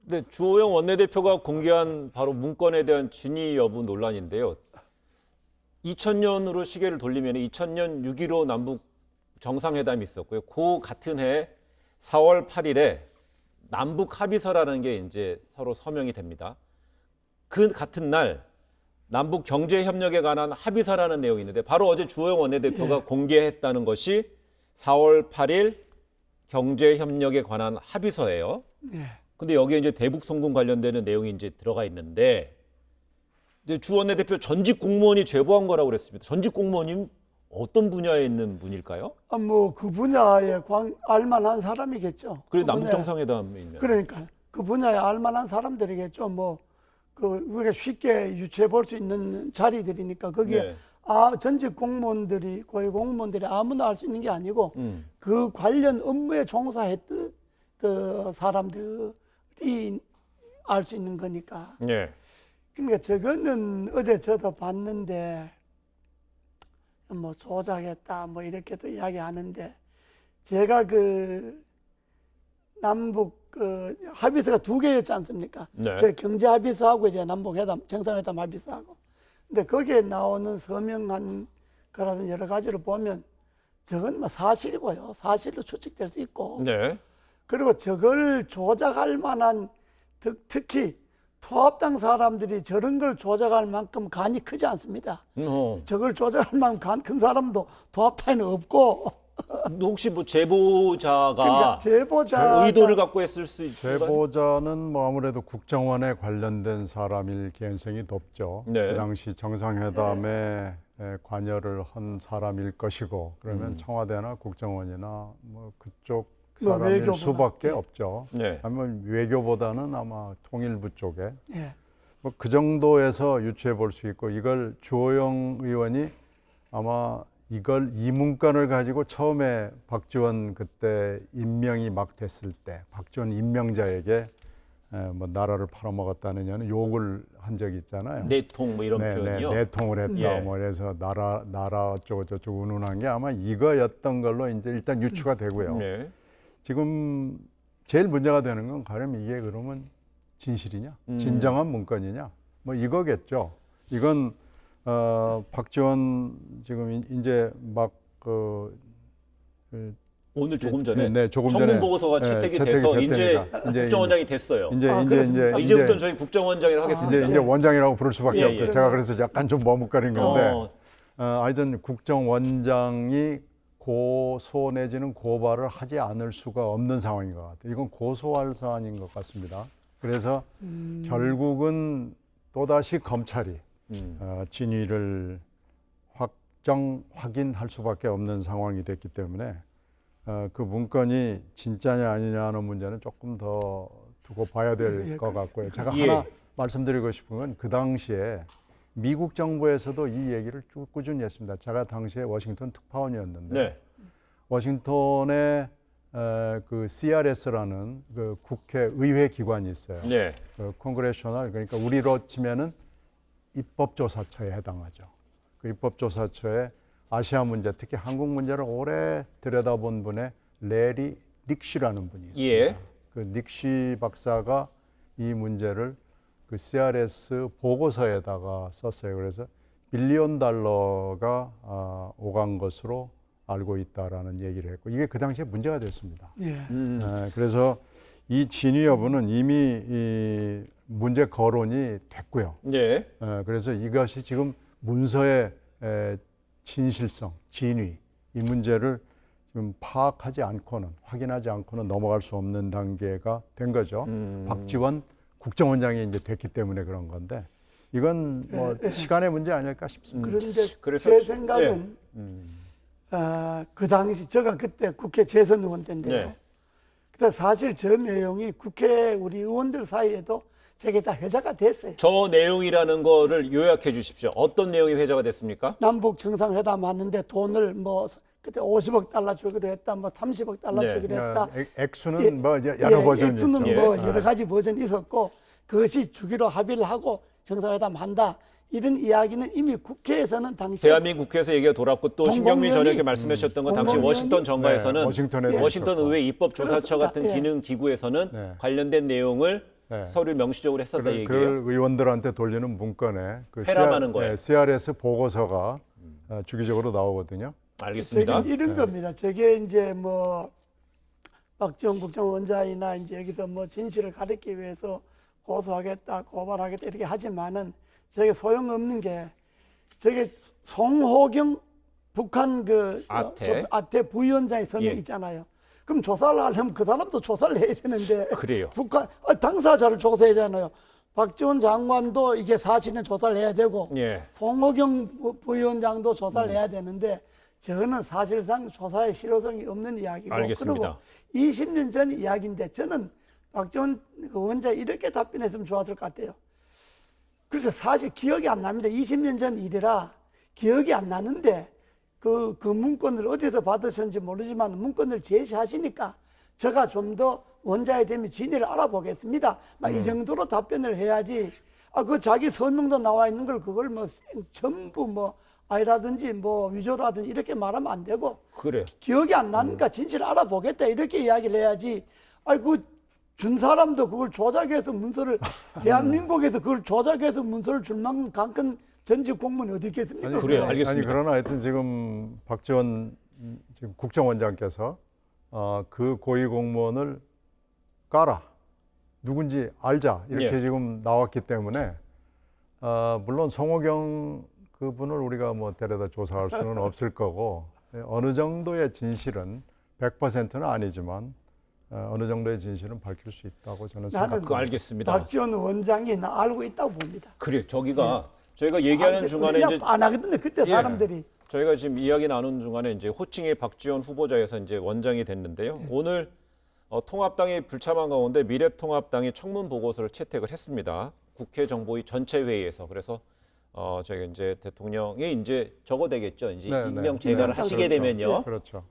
근데 주호영 원내대표가 공개한 바로 문건에 대한 진위 여부 논란인데요. 2000년으로 시계를 돌리면 2000년 6.15 남북 정상회담이 있었고요. 그 같은 해 4월 8일에 남북 합의서라는 게 이제 서로 서명이 됩니다. 그 같은 날 남북 경제 협력에 관한 합의서라는 내용이 있는데 바로 어제 주호영 원내대표가 공개했다는 것이 4월 8일 경제 협력에 관한 합의서예요. 근데 여기에 이제 대북 송금 관련되는 내용이 이제 들어가 있는데 이제 주 원내대표 전직 공무원이 제보한 거라고 그랬습니다. 전직 공무원님 어떤 분야에 있는 분일까요? 뭐 그 분야에 알만한 사람이겠죠. 그래 그 남북 정상회담에 있는. 그러니까 그 분야에 알만한 사람들이겠죠. 뭐 그 우리가 쉽게 유추해 볼 수 있는 자리들이니까 거기에 네. 전직 공무원들이 고위 공무원들이 아무나 알 수 있는 게 아니고 음. 그 관련 업무에 종사했던 그 사람들이 알 수 있는 거니까. 네. 그러니까 저거는 어제 저도 봤는데 뭐 조작했다 뭐 이렇게도 이야기하는데 제가 그 남북 그 합의서가 두 개였지 않습니까? 네. 저 경제 합의서하고 이제 남북 회담 정상회담 합의서하고. 근데 거기에 나오는 서명한 거라든 여러 가지를 보면 저건 뭐 사실이고요. 사실로 추측될 수 있고. 네. 그리고 저걸 조작할 만한 특히 통합당 사람들이 저런 걸 조작할 만큼 간이 크지 않습니다. 저걸 조작할 만큼 간 큰 사람도 통합당에는 없고. 혹시 뭐 제보자가 그러니까 제보자 의도를 갖고 했을 수 있을까요? 제보자는 뭐 아무래도 국정원에 관련된 사람일 개연성이 높죠. 네. 그 당시 정상회담에 관여를 한 사람일 것이고 그러면 청와대나 국정원이나 뭐 그쪽 뭐 사람일 외교부나. 수밖에 없죠. 네. 아니면 외교보다는 아마 통일부 쪽에 예. 뭐 그 정도에서 유추해 볼 수 있고 이걸 주호영 의원이 아마 이 문건을 가지고 처음에 박지원 그때 임명이 막 됐을 때 박지원 임명자에게 뭐 나라를 팔아먹었다느냐는 욕을 한 적이 있잖아요. 내통 뭐 이런 표현이요. 내통을 했다. 예. 뭐 그래서 나라 어쩌고 저쩌고 운운한 게 아마 이거였던 걸로 이제 일단 유추가 되고요. 네. 지금 제일 문제가 되는 건 가령 이게 그러면 진실이냐, 진정한 문건이냐, 뭐 이거겠죠. 이건 박지원 지금 이제 막 오늘 조금 전에 네, 조금 청문 전에 보고서가 채택이 채택이 돼서 이제 됐으니까. 국정원장이 됐어요. 이제부터는 저희 국정원장이라고 하겠습니다. 이제 원장이라고 부를 수밖에 예, 없어요. 예. 제가 그래서 약간 좀 머뭇거린 건데 하여튼 국정원장이 고소 내지는 고발을 하지 않을 수가 없는 상황인 것 같아요. 이건 고소할 사안인 것 같습니다. 그래서 결국은 또다시 검찰이 진위를 확인할 수밖에 없는 상황이 됐기 때문에 그 문건이 진짜냐 아니냐 하는 문제는 조금 더 두고 봐야 될 것 같고요. 제가 하나 말씀드리고 싶은 건 그 당시에 미국 정부에서도 이 얘기를 쭉 꾸준히 했습니다. 제가 당시에 워싱턴 특파원이었는데 네. 워싱턴에 그 CRS라는 그 국회 의회 기관이 있어요. 네. 그 콩그레셔널 그러니까 우리로 치면은 입법조사처에 해당하죠. 그 입법조사처에 아시아 문제, 특히 한국 문제를 오래 들여다본 분의 레리 닉시라는 분이 있습니다. 예. 그 닉시 박사가 이 문제를 그 CRS 보고서에다가 썼어요. 그래서 빌리언 달러가 오간 것으로 알고 있다라는 얘기를 했고 이게 그 당시에 문제가 됐습니다. 예. 그래서 이 진위 여부는 이미 이 문제 거론이 됐고요. 네. 그래서 이것이 지금 문서의 진실성, 진위 이 문제를 지금 파악하지 않고는 확인하지 않고는 넘어갈 수 없는 단계가 된 거죠. 박지원 국정원장이 이제 됐기 때문에 그런 건데 이건 뭐 시간의 문제 아닐까 싶습니다. 그런데 그래서 제 생각은 그 당시 제가 그때 국회 재선 의원 때인데요. 네. 그때 사실 저 내용이 국회 우리 의원들 사이에도 저게 다 회자가 됐어요. 저 내용이라는 거를 요약해 주십시오. 어떤 내용이 회자가 됐습니까? 남북 정상회담 하는데 돈을 뭐 그때 50억 달러 주기로 했다, 뭐 30억 달러 네. 주기로 했다. 액수는 뭐 여러 버전이 액수는 있죠. 뭐 여러 가지 버전이 있었고 그것이 주기로 합의를 하고 정상회담 한다. 이런 이야기는 이미 국회에서는 당시 대한민국 국회에서 얘기가 돌았고 또 신경민 전 의원께 공공연히- 말씀하셨던 건 당시 공공연히- 워싱턴 정가에서는 네, 워싱턴에도 워싱턴 있었고. 의회 입법조사처 그렇습니다. 같은 예. 기능 기구에서는 네. 관련된 내용을 네. 서류 명시적으로 했었다 그걸 얘기예요. 의원들한테 돌리는 문건에 그 회람하는 거예요. CRS 보고서가 주기적으로 나오거든요. 알겠습니다. 저게 이런 겁니다. 저게 이제 뭐 박지원 국정원장이나 이제 여기서 뭐 진실을 가리기 위해서 고소하겠다, 고발하겠다 이렇게 하지만은 저게 소용없는 게 저게 송호경 북한 아태 부위원장의 서명 예. 있잖아요. 그럼 조사를 하려면 그 사람도 조사를 해야 되는데 그래요. 북한 당사자를 조사해야 되잖아요. 박지원 장관도 이게 사실은 조사를 해야 되고 예. 송호경 부위원장도 조사를 해야 되는데 저는 사실상 조사의 실효성이 없는 이야기고 알겠습니다. 그리고 20년 전 이야기인데 저는 박지원 원장이 이렇게 답변했으면 좋았을 것 같아요. 그래서 사실 기억이 안 납니다. 20년 전 일이라 기억이 안 나는데 그 문건을 어디서 받으셨는지 모르지만 문건을 제시하시니까 제가 좀 더 원자에 되면 진위를 알아보겠습니다. 막 이 정도로 답변을 해야지. 그 자기 서명도 나와 있는 걸 그걸 뭐 전부 뭐 아니라든지 뭐 위조라든지 이렇게 말하면 안 되고 그래요. 기억이 안 나니까 진실을 알아보겠다 이렇게 이야기를 해야지. 준 사람도 그걸 조작해서 문서를 대한민국에서 그걸 조작해서 문서를 줄 만큼 강큰 전직 공무원이 어디 있겠습니까? 그래요. 알겠습니다. 아니 그러나 하여튼 지금 박지원 지금 국정원장께서 그 고위 공무원을 까라, 누군지 알자 이렇게 예. 지금 나왔기 때문에 물론 송호경 그분을 우리가 뭐 데려다 조사할 수는 없을 거고 어느 정도의 진실은 100%는 아니지만 어느 정도의 진실은 밝힐 수 있다고 저는 생각합니다. 알겠습니다. 박지원 원장이 나 알고 있다고 봅니다. 그래요. 저희가 얘기하는 중간에 이제 안 하거든요. 그때 예. 사람들이. 저희가 지금 이야기 나누는 중간에 이제 호칭의 박지원 후보자에서 이제 원장이 됐는데요. 오늘 통합당이 불참한 가운데 미래통합당이 청문 보고서를 채택을 했습니다. 국회 정보위 전체 회의에서. 그래서 저희가 이제 대통령이 이제 저거 되겠죠. 이제 네, 네. 임명 재가를 하시게 그렇죠. 되면요. 그렇죠.